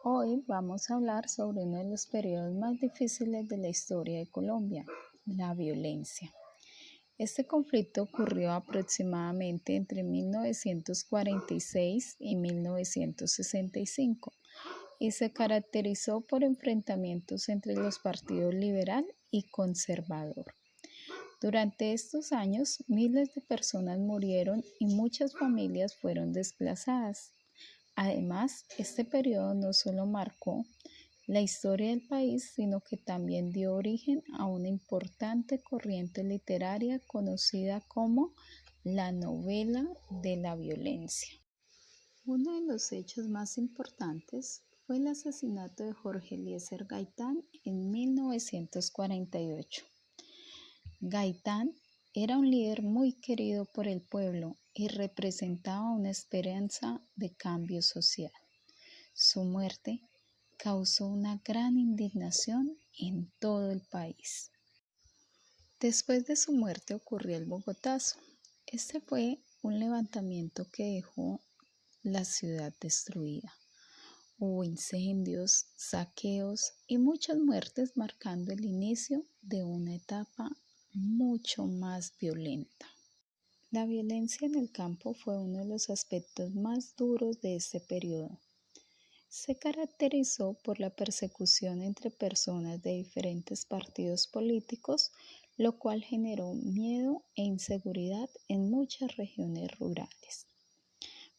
Hoy vamos a hablar sobre uno de los periodos más difíciles de la historia de Colombia, la violencia. Este conflicto ocurrió aproximadamente entre 1946 y 1965 y se caracterizó por enfrentamientos entre los partidos liberal y conservador. Durante estos años, miles de personas murieron y muchas familias fueron desplazadas. Además, este periodo no solo marcó la historia del país, sino que también dio origen a una importante corriente literaria conocida como la novela de la violencia. Uno de los hechos más importantes fue el asesinato de Jorge Eliezer Gaitán en 1948. Gaitán era un líder muy querido por el pueblo y representaba una esperanza de cambio social. Su muerte causó una gran indignación en todo el país. Después de su muerte ocurrió el Bogotazo. Este fue un levantamiento que dejó la ciudad destruida. Hubo incendios, saqueos y muchas muertes, marcando el inicio de una etapa mucho más violenta. La violencia en el campo fue uno de los aspectos más duros de este periodo. Se caracterizó por la persecución entre personas de diferentes partidos políticos, lo cual generó miedo e inseguridad en muchas regiones rurales.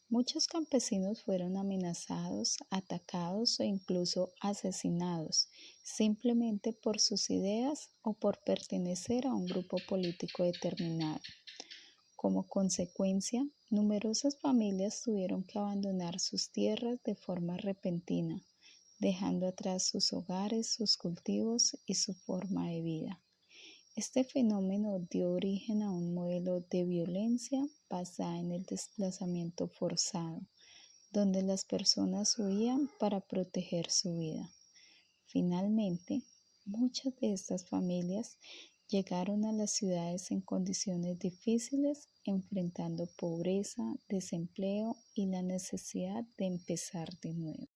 Muchos campesinos fueron amenazados, atacados o incluso asesinados, simplemente por sus ideas o por pertenecer a un grupo político determinado. Como consecuencia, numerosas familias tuvieron que abandonar sus tierras de forma repentina, dejando atrás sus hogares, sus cultivos y su forma de vida. Este fenómeno dio origen a un modelo de violencia basada en el desplazamiento forzado, donde las personas huían para proteger su vida. Finalmente, muchas de estas familias llegaron a las ciudades en condiciones difíciles, enfrentando pobreza, desempleo y la necesidad de empezar de nuevo.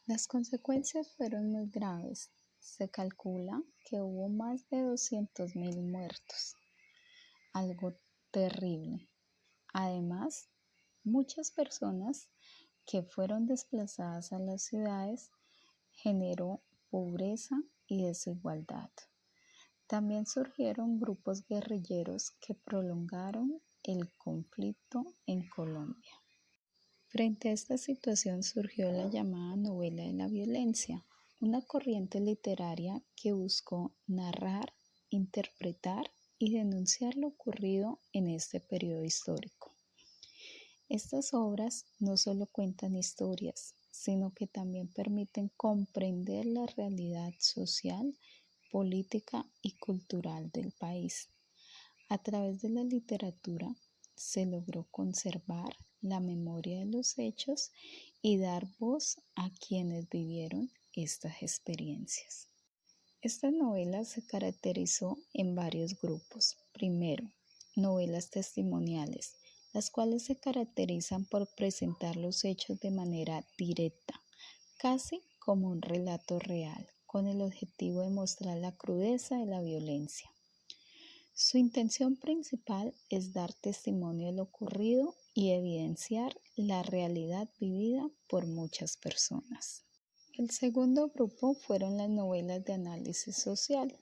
Las consecuencias fueron muy graves. Se calcula que hubo más de 200.000 muertos, algo terrible. Además, muchas personas que fueron desplazadas a las ciudades generó pobreza y desigualdad. También surgieron grupos guerrilleros que prolongaron el conflicto en Colombia. Frente a esta situación surgió la llamada novela de la violencia, una corriente literaria que buscó narrar, interpretar y denunciar lo ocurrido en este periodo histórico. Estas obras no solo cuentan historias, sino que también permiten comprender la realidad social, política y cultural del país. A través de la literatura se logró conservar la memoria de los hechos y dar voz a quienes vivieron estas experiencias. Esta novela se caracterizó en varios grupos. Primero, novelas testimoniales, las cuales se caracterizan por presentar los hechos de manera directa, casi como un relato real, con el objetivo de mostrar la crudeza de la violencia. Su intención principal es dar testimonio de lo ocurrido y evidenciar la realidad vivida por muchas personas. El segundo grupo fueron las novelas de análisis social.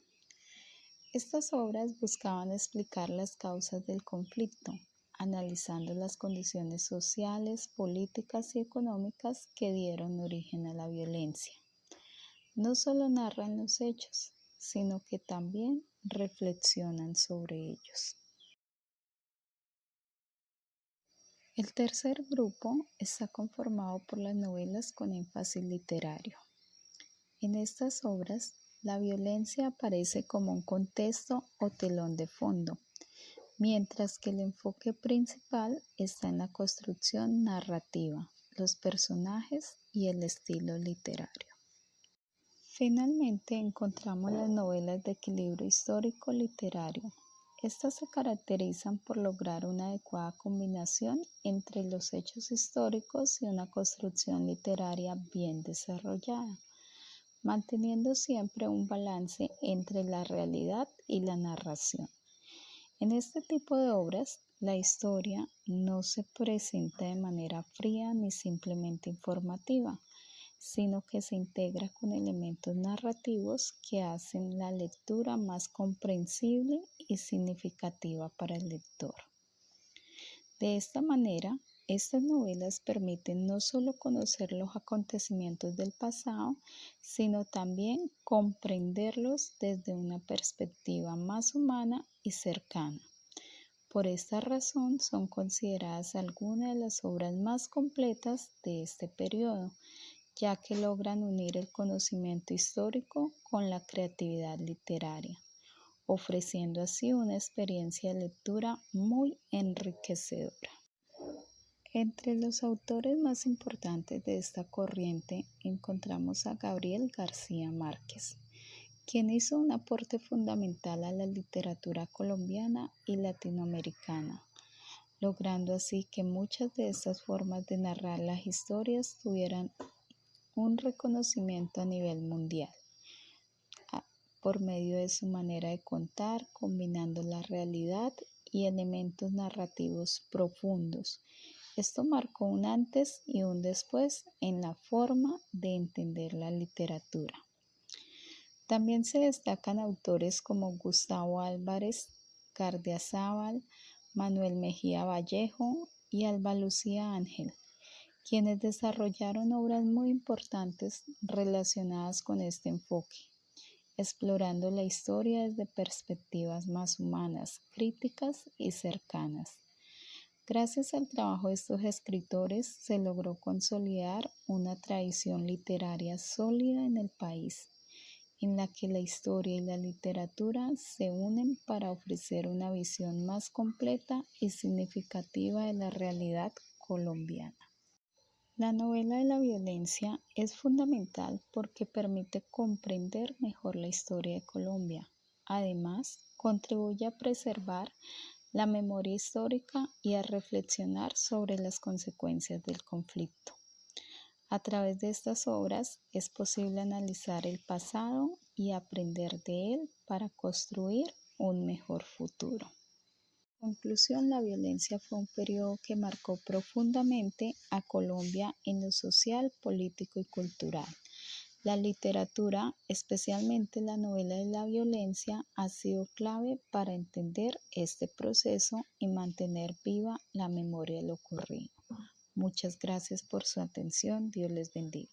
Estas obras buscaban explicar las causas del conflicto, analizando las condiciones sociales, políticas y económicas que dieron origen a la violencia. No solo narran los hechos, sino que también reflexionan sobre ellos. El tercer grupo está conformado por las novelas con énfasis literario. En estas obras, la violencia aparece como un contexto o telón de fondo, mientras que el enfoque principal está en la construcción narrativa, los personajes y el estilo literario. Finalmente encontramos las novelas de equilibrio histórico-literario. Estas se caracterizan por lograr una adecuada combinación entre los hechos históricos y una construcción literaria bien desarrollada, manteniendo siempre un balance entre la realidad y la narración. En este tipo de obras, la historia no se presenta de manera fría ni simplemente informativa, sino que se integra con elementos narrativos que hacen la lectura más comprensible y significativa para el lector. De esta manera, estas novelas permiten no solo conocer los acontecimientos del pasado, sino también comprenderlos desde una perspectiva más humana y cercana. Por esta razón son consideradas algunas de las obras más completas de este periodo, ya que logran unir el conocimiento histórico con la creatividad literaria, ofreciendo así una experiencia de lectura muy enriquecedora. Entre los autores más importantes de esta corriente encontramos a Gabriel García Márquez, quien hizo un aporte fundamental a la literatura colombiana y latinoamericana, logrando así que muchas de estas formas de narrar las historias tuvieran un reconocimiento a nivel mundial por medio de su manera de contar, combinando la realidad y elementos narrativos profundos. Esto marcó un antes y un después en la forma de entender la literatura. También se destacan autores como Gustavo Álvarez Gardiazabal, Manuel Mejía Vallejo y Alba Lucía Ángel, quienes desarrollaron obras muy importantes relacionadas con este enfoque, explorando la historia desde perspectivas más humanas, críticas y cercanas. Gracias al trabajo de estos escritores se logró consolidar una tradición literaria sólida en el país, en la que la historia y la literatura se unen para ofrecer una visión más completa y significativa de la realidad colombiana. La novela de la violencia es fundamental porque permite comprender mejor la historia de Colombia. Además, contribuye a preservar la memoria histórica y a reflexionar sobre las consecuencias del conflicto. A través de estas obras es posible analizar el pasado y aprender de él para construir un mejor futuro. En conclusión, la violencia fue un periodo que marcó profundamente a Colombia en lo social, político y cultural. La literatura, especialmente la novela de la violencia, ha sido clave para entender este proceso y mantener viva la memoria de lo ocurrido. Muchas gracias por su atención. Dios les bendiga.